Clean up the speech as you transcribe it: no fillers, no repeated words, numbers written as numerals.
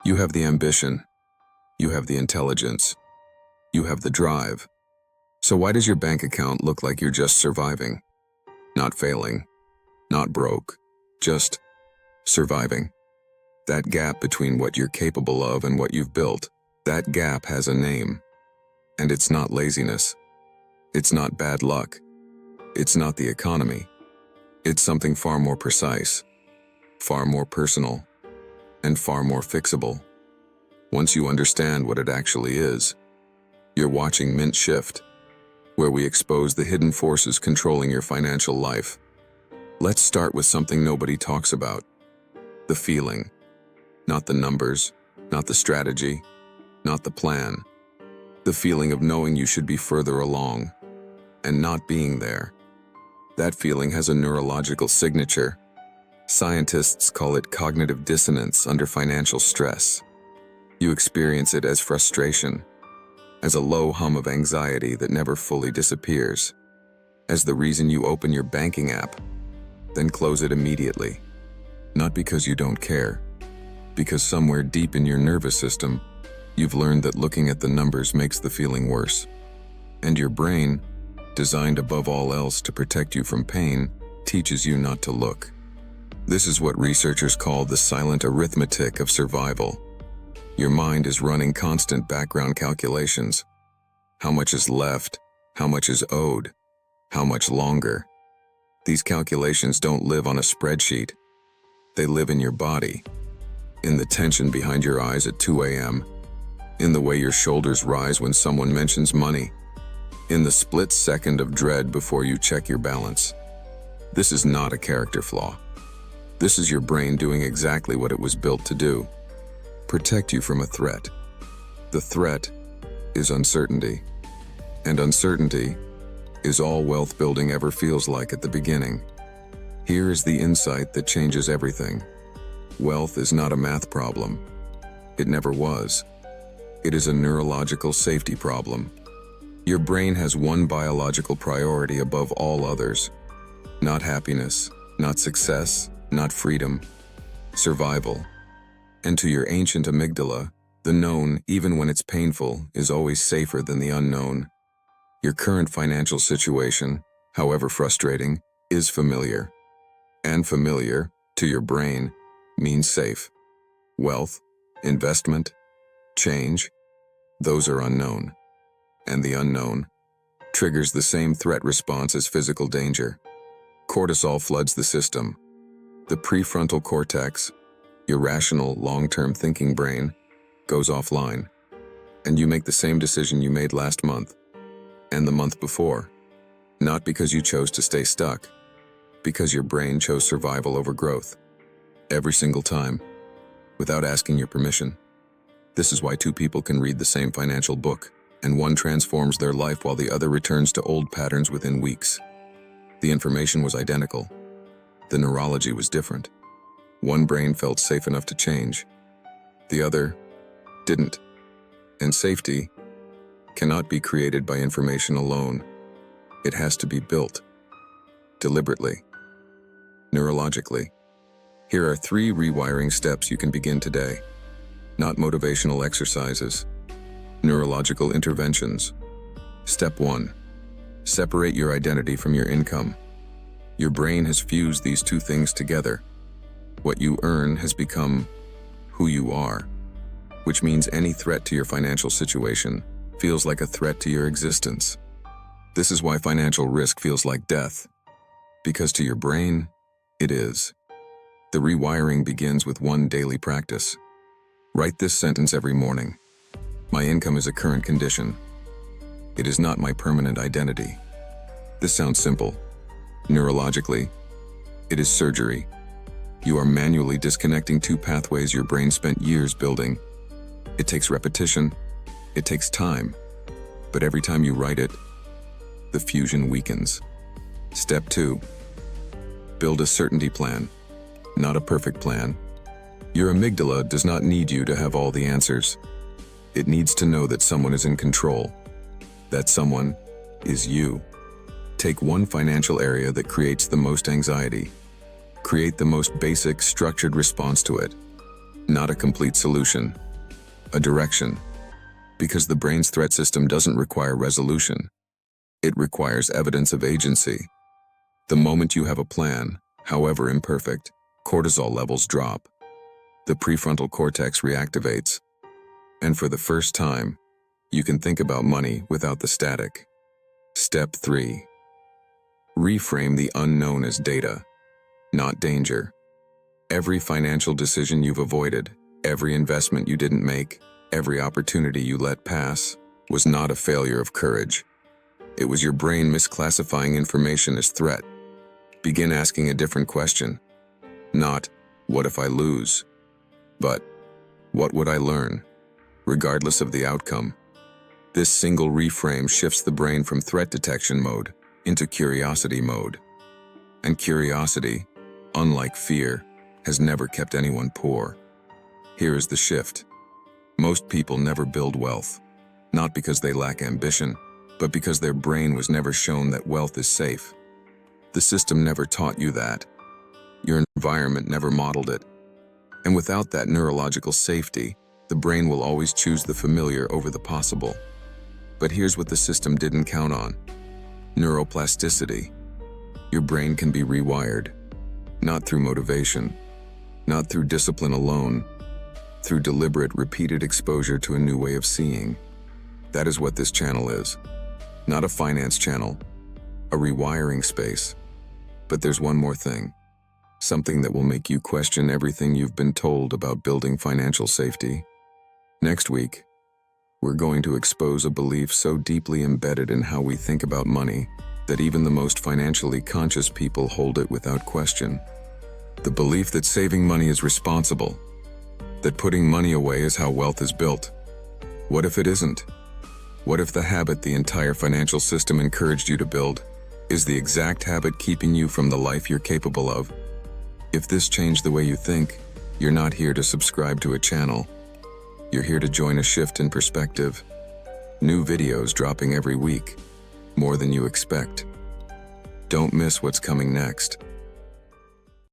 You have the ambition. You have the intelligence. You have the drive. So why does your bank account look like you're just surviving? Not failing. Not broke. Just surviving. That gap between what you're capable of and what you've built, that gap has a name. And it's not laziness. It's not bad luck. It's not the economy. It's something far more precise, far more personal, and far more fixable. Once you understand what it actually is, you're watching Mint shift, where we expose the hidden forces controlling your financial life. Let's start with something nobody talks about: the feeling. Not the numbers, not the strategy, not the plan. The feeling of knowing you should be further along and not being there. That feeling has a neurological signature. Scientists call it cognitive dissonance under financial stress. You experience it as frustration, as a low hum of anxiety that never fully disappears, as the reason you open your banking app, then close it immediately. Not because you don't care, because somewhere deep in your nervous system, you've learned that looking at the numbers makes the feeling worse. And your brain, designed above all else to protect you from pain, teaches you not to look. This is what researchers call the silent arithmetic of survival. Your mind is running constant background calculations. How much is left? How much is owed? How much longer? These calculations don't live on a spreadsheet. They live in your body, in the tension behind your eyes at 2 a.m., in the way your shoulders rise when someone mentions money, in the split second of dread before you check your balance. This is not a character flaw. This is your brain doing exactly what it was built to do: protect you from a threat. The threat is uncertainty. And uncertainty is all wealth building ever feels like at the beginning. Here is the insight that changes everything. Wealth is not a math problem. It never was. It is a neurological safety problem. Your brain has one biological priority above all others. Not happiness, not success, not freedom. Survival. And to your ancient amygdala, the known, even when it's painful, is always safer than the unknown. Your current financial situation, however frustrating, is familiar. And familiar, to your brain, means safe. Wealth, investment, change, those are unknown. And the unknown triggers the same threat response as physical danger. Cortisol floods the system. The prefrontal cortex, your rational, long-term thinking brain, goes offline. And you make the same decision you made last month and the month before. Not because you chose to stay stuck, because your brain chose survival over growth. Every single time, without asking your permission. This is why two people can read the same financial book, and one transforms their life while the other returns to old patterns within weeks. The information was identical. The neurology was different. One brain felt safe enough to change. The other didn't. And safety cannot be created by information alone. It has to be built. Deliberately. Neurologically. Here are 3 rewiring steps you can begin today. Not motivational exercises. Neurological interventions. Step 1. Separate your identity from your income. Your brain has fused these two things together. What you earn has become who you are, which means any threat to your financial situation feels like a threat to your existence. This is why financial risk feels like death, because to your brain, it is. The rewiring begins with one daily practice. Write this sentence every morning. My income is a current condition. It is not my permanent identity. This sounds simple. Neurologically, it is surgery. You are manually disconnecting two pathways your brain spent years building. It takes repetition. It takes time. But every time you write it, the fusion weakens. Step 2. Build a certainty plan, not a perfect plan. Your amygdala does not need you to have all the answers. It needs to know that someone is in control. That someone is you. Take one financial area that creates the most anxiety. Create the most basic, structured response to it. not a complete solution, a direction. Because the brain's threat system doesn't require resolution. It requires evidence of agency. The moment you have a plan, however imperfect, cortisol levels drop. The prefrontal cortex reactivates. And for the first time, you can think about money without the static. Step 3. Reframe the unknown as data, not danger. Every financial decision you've avoided, every investment you didn't make, every opportunity you let pass, was not a failure of courage. It was your brain misclassifying information as threat. Begin asking a different question. Not, what if I lose? But, what would I learn? Regardless of the outcome. This single reframe shifts the brain from threat detection mode into curiosity mode. And curiosity, unlike fear, has never kept anyone poor. Here is the shift. Most people never build wealth, not because they lack ambition, but because their brain was never shown that wealth is safe. The system never taught you that. Your environment never modeled it. And without that neurological safety, the brain will always choose the familiar over the possible. But here's what the system didn't count on. Neuroplasticity. Your brain can be rewired, not through motivation, not through discipline alone, through deliberate, repeated exposure to a new way of seeing. That is what this channel is. Not a finance channel, a rewiring space. But there's one more thing. Something that will make you question everything you've been told about building financial safety. Next week, we're going to expose a belief so deeply embedded in how we think about money that even the most financially conscious people hold it without question. The belief that saving money is responsible, that putting money away is how wealth is built. What if it isn't? What if the habit the entire financial system encouraged you to build is the exact habit keeping you from the life you're capable of? If this changed the way you think, you're not here to subscribe to a channel. You're here to join a shift in perspective. New videos dropping every week, more than you expect. Don't miss what's coming next.